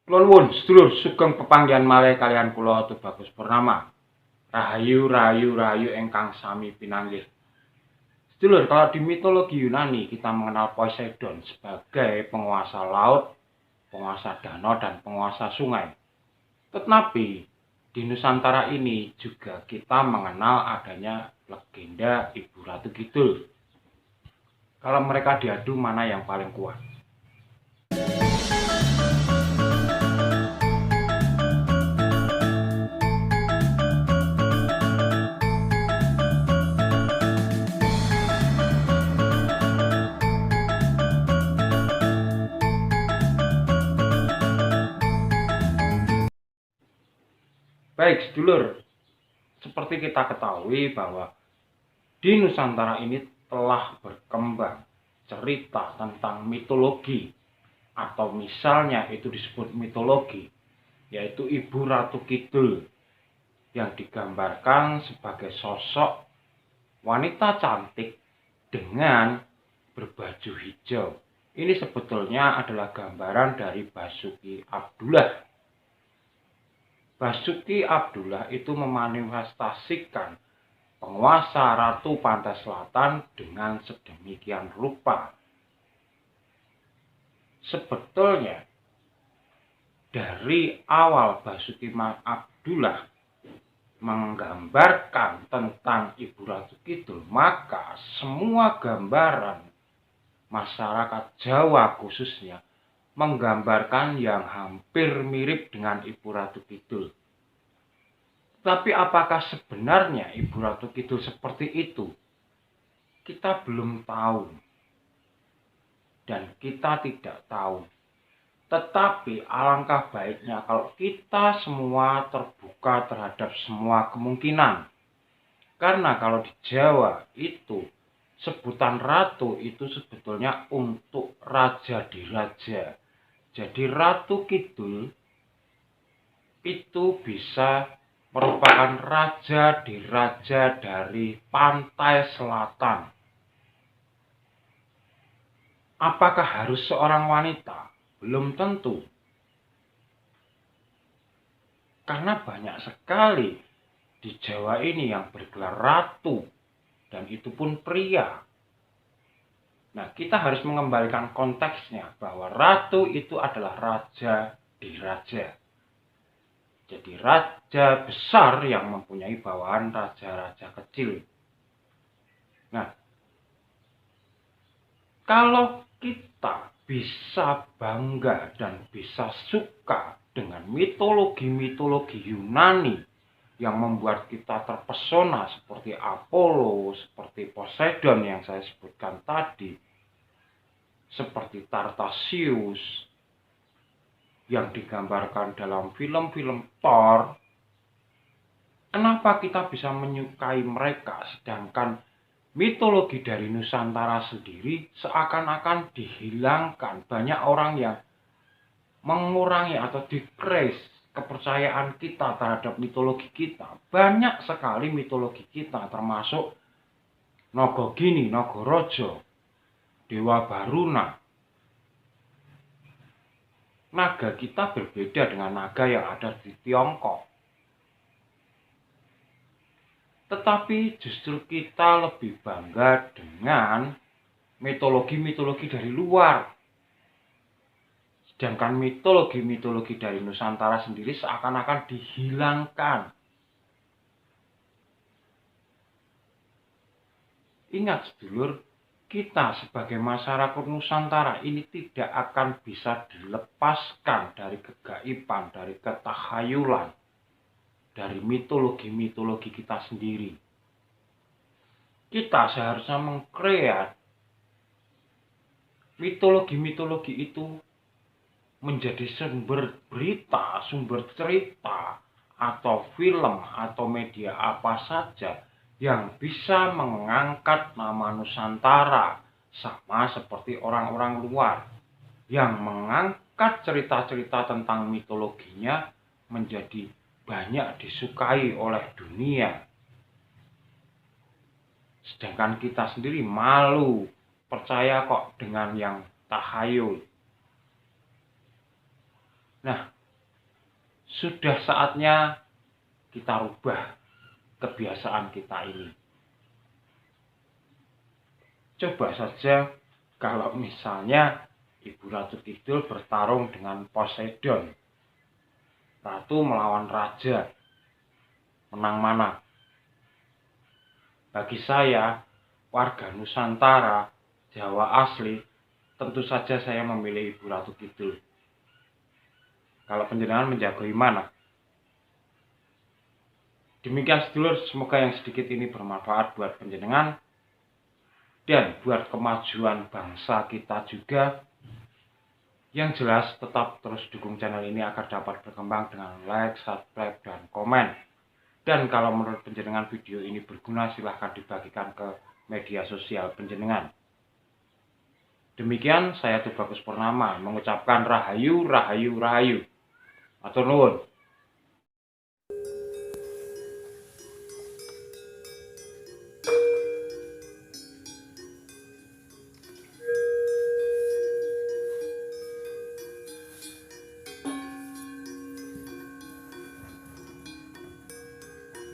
Kula nuwun sedulur sugeng pepanggihan malih kaliyan kula Tubagus Purnama. Rahayu rahayu rahayu ingkang sami pinanggih. Sedulur, kalau di mitologi Yunani kita mengenal Poseidon sebagai penguasa laut, penguasa danau dan penguasa sungai. Tetapi di Nusantara ini juga kita mengenal adanya legenda Ibu Ratu Kidul. Kalau mereka diadu mana yang paling kuat? Baik, sedulur, seperti kita ketahui bahwa di Nusantara ini telah berkembang cerita tentang mitologi, atau misalnya itu disebut mitologi, yaitu Ibu Ratu Kidul yang digambarkan sebagai sosok wanita cantik dengan berbaju hijau. Ini sebetulnya adalah gambaran dari Basuki Abdullah. Basuki Abdullah itu memanifestasikan penguasa Ratu Pantai Selatan dengan sedemikian rupa. Sebetulnya dari awal Basuki Abdullah menggambarkan tentang Ibu Ratu Kidul, maka semua gambaran masyarakat Jawa khususnya menggambarkan yang hampir mirip dengan Ibu Ratu Kidul. Tapi apakah sebenarnya Ibu Ratu Kidul seperti itu? Kita belum tahu. Dan kita tidak tahu. Tetapi alangkah baiknya kalau kita semua terbuka terhadap semua kemungkinan. Karena kalau di Jawa itu sebutan ratu itu sebetulnya untuk raja diraja. Jadi Ratu Kidul itu bisa merupakan raja diraja dari pantai selatan. Apakah harus seorang wanita? Belum tentu. Karena banyak sekali di Jawa ini yang bergelar ratu, dan itu pun pria. Nah, kita harus mengembalikan konteksnya bahwa ratu itu adalah raja diraja. Jadi raja besar yang mempunyai bawahan raja-raja kecil. Nah, kalau kita bisa bangga dan bisa suka dengan mitologi-mitologi Yunani yang membuat kita terpesona seperti Apollo, seperti Poseidon yang saya sebutkan tadi, seperti Tartasius yang digambarkan dalam film-film Thor. Kenapa kita bisa menyukai mereka sedangkan mitologi dari Nusantara sendiri seakan-akan dihilangkan? Banyak orang yang mengurangi atau decrease kepercayaan kita terhadap mitologi kita. Banyak sekali mitologi kita termasuk Nagagini, Nagaraja, Dewa Baruna. Naga kita berbeda dengan naga yang ada di Tiongkok. Tetapi justru kita lebih bangga dengan mitologi-mitologi dari luar. Sedangkan mitologi-mitologi dari Nusantara sendiri seakan-akan dihilangkan. Ingat sedulur, kita sebagai masyarakat Nusantara ini tidak akan bisa dilepaskan dari kegaiban, dari ketakhayulan, dari mitologi-mitologi kita sendiri. Kita seharusnya mengkreat mitologi-mitologi itu menjadi sumber berita, sumber cerita, atau film, atau media apa saja yang bisa mengangkat nama Nusantara, sama seperti orang-orang luar yang mengangkat cerita-cerita tentang mitologinya menjadi banyak disukai oleh dunia. Sedangkan kita sendiri malu, percaya kok dengan yang tahayul. Nah, sudah saatnya kita rubah kebiasaan kita ini. Coba saja kalau misalnya Ibu Ratu Kidul bertarung dengan Poseidon. Ratu melawan Raja. Menang mana? Bagi saya, warga Nusantara, Jawa asli, tentu saja saya memilih Ibu Ratu Kidul. Kalau panjenengan menjago mana? Demikian sedulur, semoga yang sedikit ini bermanfaat buat panjenengan dan buat kemajuan bangsa kita juga. Yang jelas tetap terus dukung channel ini agar dapat berkembang dengan like, subscribe, dan komen. Dan kalau menurut panjenengan video ini berguna, silahkan dibagikan ke media sosial panjenengan. Demikian saya Tubagus Purnama mengucapkan rahayu, rahayu, rahayu. Matur nuwun.